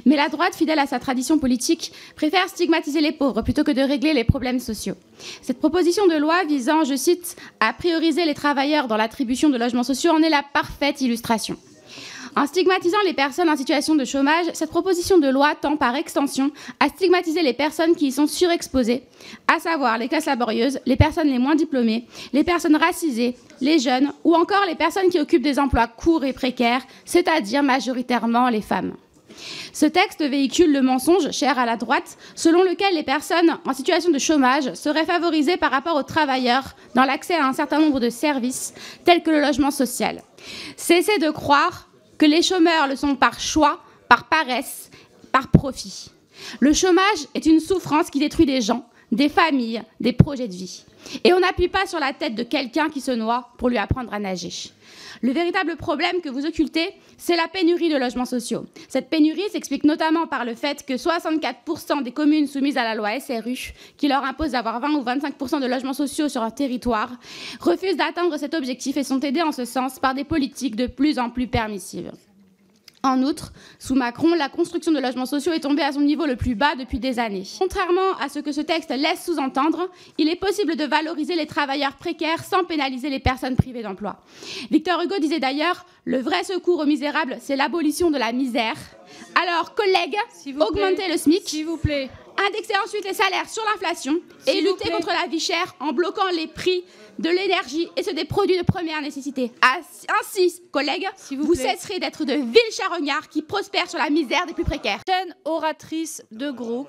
Mais la droite, fidèle à sa tradition politique, préfère stigmatiser les pauvres plutôt que de régler les problèmes sociaux. Cette proposition de loi visant, je cite, à prioriser les travailleurs dans l'attribution de logements sociaux en est la parfaite illustration. En stigmatisant les personnes en situation de chômage, cette proposition de loi tend par extension à stigmatiser les personnes qui y sont surexposées, à savoir les classes laborieuses, les personnes les moins diplômées, les personnes racisées, les jeunes ou encore les personnes qui occupent des emplois courts et précaires, c'est-à-dire majoritairement les femmes. Ce texte véhicule le mensonge, cher à la droite, selon lequel les personnes en situation de chômage seraient favorisées par rapport aux travailleurs dans l'accès à un certain nombre de services, tels que le logement social. Cessez de croire que les chômeurs le sont par choix, par paresse, par profit. Le chômage est une souffrance qui détruit des gens, des familles, des projets de vie. Et on n'appuie pas sur la tête de quelqu'un qui se noie pour lui apprendre à nager. Le véritable problème que vous occultez, c'est la pénurie de logements sociaux. Cette pénurie s'explique notamment par le fait que 64% des communes soumises à la loi SRU, qui leur impose d'avoir 20 ou 25% de logements sociaux sur leur territoire, refusent d'atteindre cet objectif et sont aidées en ce sens par des politiques de plus en plus permissives. En outre, sous Macron, la construction de logements sociaux est tombée à son niveau le plus bas depuis des années. Contrairement à ce que ce texte laisse sous-entendre, il est possible de valoriser les travailleurs précaires sans pénaliser les personnes privées d'emploi. Victor Hugo disait d'ailleurs « Le vrai secours aux misérables, c'est l'abolition de la misère ». Alors, collègues, augmentez le SMIC, s'il vous plaît. Indexer ensuite les salaires sur l'inflation et lutter contre la vie chère en bloquant les prix de l'énergie et ceux des produits de première nécessité. Ainsi, collègues, vous cesserez d'être de vils charognards qui prospèrent sur la misère des plus précaires. Chaîne oratrice de groupe.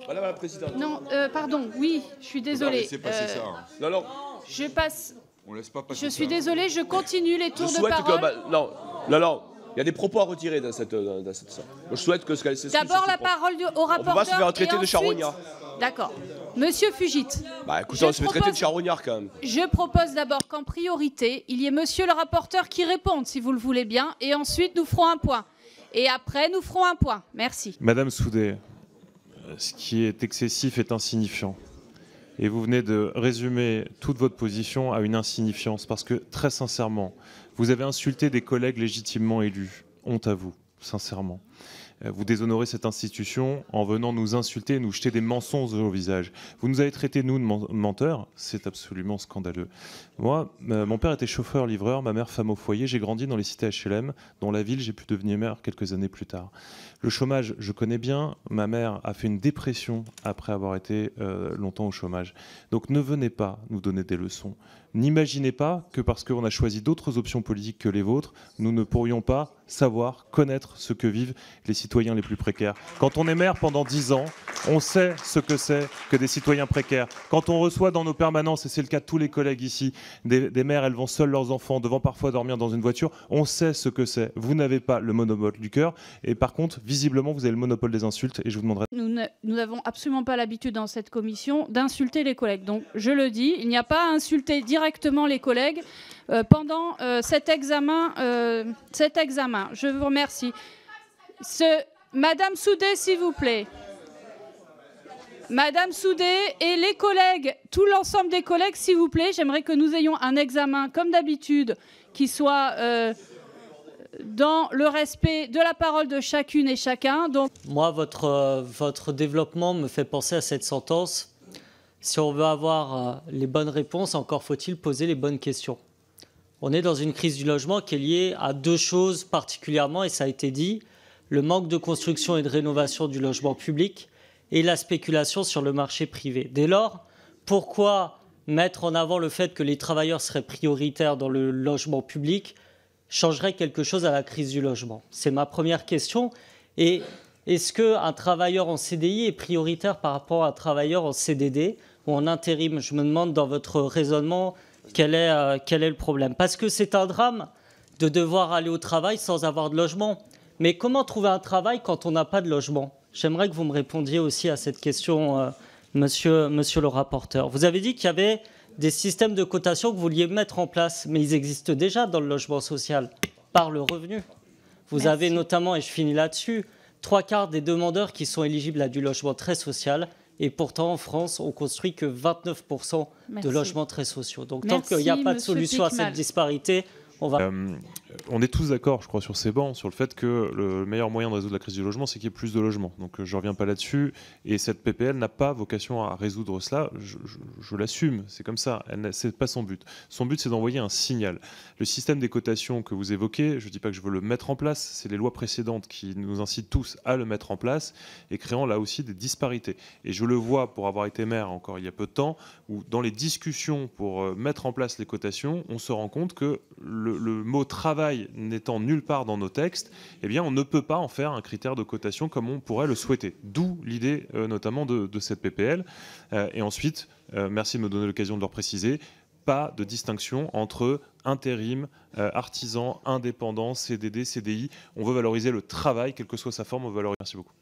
Madame la Présidente. Non, pardon, oui, je suis désolée. Laissez passer ça. Non, non. Je passe. On laisse pas passer je suis désolée, je continue les tours de parole. Non, non, non. Il y a des propos à retirer dans cette salle. Je souhaite que ce d'abord la parole au rapporteur. On va pas se faire traiter de charognard. D'accord. Monsieur Fugit. Bah écoutez, on se fait traiter de charognard quand même. Je propose d'abord qu'en priorité, il y ait monsieur le rapporteur qui réponde, si vous le voulez bien, et ensuite nous ferons un point. Et après, nous ferons un point. Merci. Madame Soudé, ce qui est excessif est insignifiant. Et vous venez de résumer toute votre position à une insignifiance, parce que, très sincèrement, vous avez insulté des collègues légitimement élus. Honte à vous, sincèrement. Vous déshonorez cette institution en venant nous insulter, nous jeter des mensonges au visage. Vous nous avez traités, nous, de menteurs. C'est absolument scandaleux. Moi, mon père était chauffeur-livreur, ma mère femme au foyer. J'ai grandi dans les cités HLM, dont la ville, j'ai pu devenir maire quelques années plus tard. Le chômage, je connais bien. Ma mère a fait une dépression après avoir été longtemps au chômage. Donc ne venez pas nous donner des leçons. N'imaginez pas que parce qu'on a choisi d'autres options politiques que les vôtres, nous ne pourrions pas savoir, connaître ce que vivent les citoyens les plus précaires. Quand on est maire pendant 10 ans, on sait ce que c'est que des citoyens précaires. Quand on reçoit dans nos permanences, et c'est le cas de tous les collègues ici, des mères élevant seules leurs enfants, devant parfois dormir dans une voiture, on sait ce que c'est. Vous n'avez pas le monopole du cœur, et par contre, visiblement, vous avez le monopole des insultes, et je vous demanderai... Nous n'avons absolument pas l'habitude dans cette commission d'insulter les collègues. Donc, je le dis, il n'y a pas à insulter directement les collègues pendant cet examen. Je vous remercie. Madame Soudé, s'il vous plaît. Madame Soudé et les collègues, tout l'ensemble des collègues, s'il vous plaît, j'aimerais que nous ayons un examen, comme d'habitude, qui soit dans le respect de la parole de chacune et chacun. Donc... Moi, votre développement me fait penser à cette sentence. Si on veut avoir les bonnes réponses, encore faut-il poser les bonnes questions. On est dans une crise du logement qui est liée à deux choses particulièrement, et ça a été dit, le manque de construction et de rénovation du logement public et la spéculation sur le marché privé. Dès lors, pourquoi mettre en avant le fait que les travailleurs seraient prioritaires dans le logement public changerait quelque chose à la crise du logement? C'est ma première question. Et est-ce qu'un travailleur en CDI est prioritaire par rapport à un travailleur en CDD ou en intérim? Je me demande dans votre raisonnement quel est le problème. Parce que c'est un drame de devoir aller au travail sans avoir de logement. Mais comment trouver un travail quand on n'a pas de logement? J'aimerais que vous me répondiez aussi à cette question, monsieur le rapporteur. Vous avez dit qu'il y avait des systèmes de cotation que vous vouliez mettre en place, mais ils existent déjà dans le logement social, par le revenu. Vous avez notamment, et je finis là-dessus, 3/4 des demandeurs qui sont éligibles à du logement très social, et pourtant en France, on construit que 29% de logements très sociaux. Donc tant qu'il n'y a pas de solution à cette disparité, on va... On est tous d'accord, je crois, sur ces bancs, sur le fait que le meilleur moyen de résoudre la crise du logement, c'est qu'il y ait plus de logements. Donc je ne reviens pas là-dessus. Et cette PPL n'a pas vocation à résoudre cela. Je l'assume, c'est comme ça. Ce n'est pas son but. Son but, c'est d'envoyer un signal. Le système des cotations que vous évoquez, je ne dis pas que je veux le mettre en place, c'est les lois précédentes qui nous incitent tous à le mettre en place et créant là aussi des disparités. Et je le vois pour avoir été maire encore il y a peu de temps, où dans les discussions pour mettre en place les cotations, on se rend compte que le mot travail n'étant nulle part dans nos textes, eh bien on ne peut pas en faire un critère de cotation comme on pourrait le souhaiter. D'où l'idée notamment de cette PPL. Et ensuite, merci de me donner l'occasion de le préciser, pas de distinction entre intérim, artisan, indépendant, CDD, CDI. On veut valoriser le travail, quelle que soit sa forme, on veut valoriser. Merci beaucoup.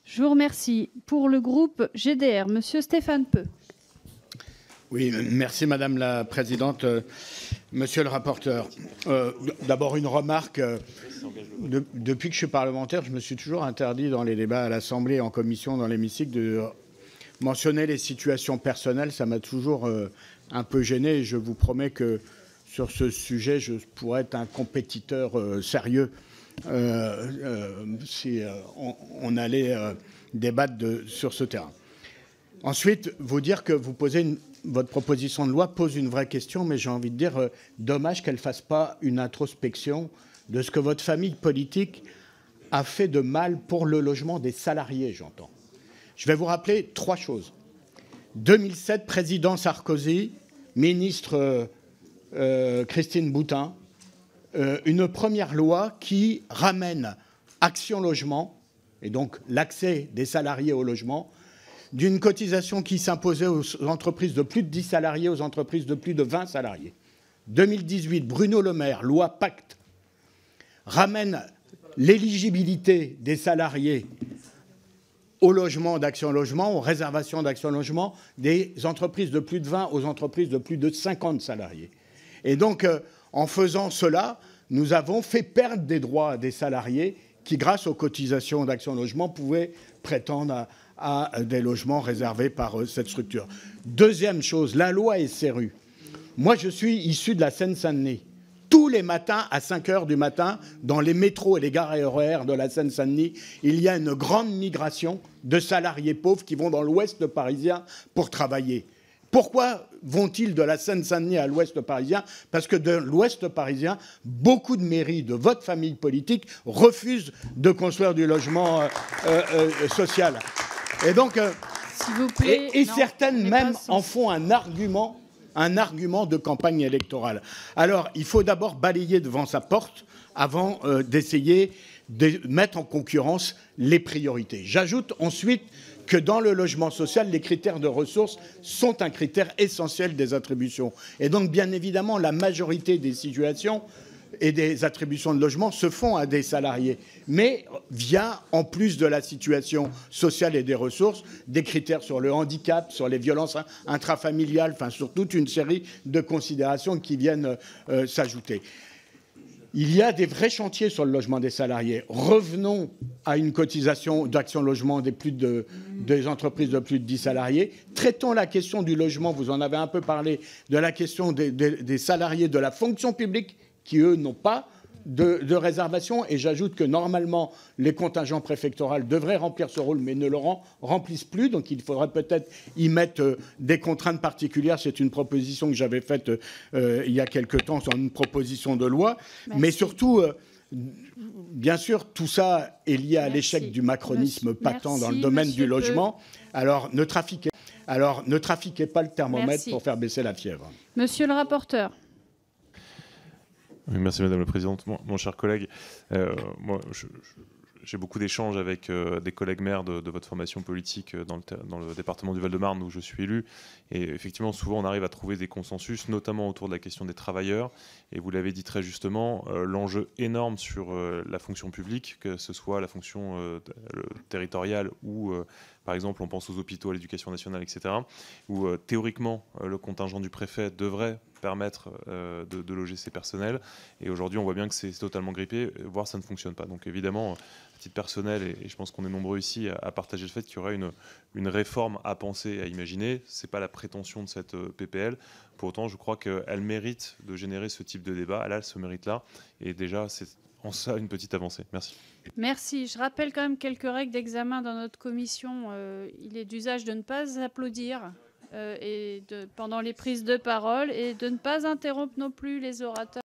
Je vous remercie. Pour le groupe GDR, Monsieur Stéphane Peu. Oui, merci Madame la Présidente. Monsieur le rapporteur, d'abord une remarque. Depuis que je suis parlementaire, je me suis toujours interdit dans les débats à l'Assemblée, en commission, dans l'hémicycle, de mentionner les situations personnelles. Ça m'a toujours un peu gêné et je vous promets que sur ce sujet, je pourrais être un compétiteur sérieux si on allait débattre sur ce terrain. Ensuite, vous dire que vous posez votre proposition de loi pose une vraie question, mais j'ai envie de dire, dommage qu'elle ne fasse pas une introspection de ce que votre famille politique a fait de mal pour le logement des salariés, j'entends. Je vais vous rappeler 3 choses. 2007, président Sarkozy, ministre Christine Boutin, une première loi qui ramène Action Logement, et donc l'accès des salariés au logement, d'une cotisation qui s'imposait aux entreprises de plus de 10 salariés, aux entreprises de plus de 20 salariés. 2018, Bruno Le Maire, loi Pacte, ramène l'éligibilité des salariés au logement d'Action Logement, aux réservations d'Action Logement, des entreprises de plus de 20 aux entreprises de plus de 50 salariés. Et donc, en faisant cela, nous avons fait perdre des droits à des salariés qui, grâce aux cotisations d'Action Logement, pouvaient prétendre à des logements réservés par cette structure. Deuxième chose, la loi SRU. Moi, je suis issu de la Seine-Saint-Denis. Tous les matins, à 5 heures du matin, dans les métros et les gares RER de la Seine-Saint-Denis, il y a une grande migration de salariés pauvres qui vont dans l'ouest parisien pour travailler. Pourquoi vont-ils de la Seine-Saint-Denis à l'ouest parisien? Parce que de l'ouest parisien, beaucoup de mairies de votre famille politique refusent de construire du logement social. Et donc, s'il vous plaît, et certaines même en font un argument de campagne électorale. Alors, il faut d'abord balayer devant sa porte avant d'essayer de mettre en concurrence les priorités. J'ajoute ensuite que dans le logement social, les critères de ressources sont un critère essentiel des attributions. Et donc, bien évidemment, la majorité des situations et des attributions de logement se font à des salariés, mais via, en plus de la situation sociale et des ressources, des critères sur le handicap, sur les violences intrafamiliales, enfin sur toute une série de considérations qui viennent s'ajouter. Il y a des vrais chantiers sur le logement des salariés. Revenons à une cotisation d'Action Logement des entreprises de plus de 10 salariés. Traitons la question du logement, vous en avez un peu parlé, de la question des salariés de la fonction publique qui, eux, n'ont pas de réservation. Et j'ajoute que, normalement, les contingents préfectoraux devraient remplir ce rôle, mais ne le remplissent plus. Donc, il faudrait peut-être y mettre des contraintes particulières. C'est une proposition que j'avais faite il y a quelque temps sur une proposition de loi. Merci. Mais surtout, bien sûr, tout ça est lié à l'échec du macronisme patent dans le domaine du logement. Alors, ne trafiquez pas le thermomètre pour faire baisser la fièvre. Monsieur le rapporteur. Oui, merci Madame la Présidente. Mon cher collègue, moi, j'ai beaucoup d'échanges avec des collègues maires de votre formation politique dans le département du Val-de-Marne où je suis élu. Et effectivement, souvent, on arrive à trouver des consensus, notamment autour de la question des travailleurs. Et vous l'avez dit très justement, l'enjeu énorme sur la fonction publique, que ce soit la fonction territoriale ou, par exemple, on pense aux hôpitaux, à l'éducation nationale, etc., où théoriquement, le contingent du préfet devrait permettre de loger ces personnels. Et aujourd'hui, on voit bien que c'est totalement grippé, voire ça ne fonctionne pas. Donc évidemment, à titre personnel, et je pense qu'on est nombreux ici à partager le fait qu'il y aurait une réforme à penser, à imaginer. Ce n'est pas la prétention de cette PPL. Pour autant, je crois qu'elle mérite de générer ce type de débat. Elle a ce mérite-là. Et déjà, c'est en ça une petite avancée. Merci. Merci. Je rappelle quand même quelques règles d'examen dans notre commission. Il est d'usage de ne pas applaudir pendant les prises de parole et de ne pas interrompre non plus les orateurs.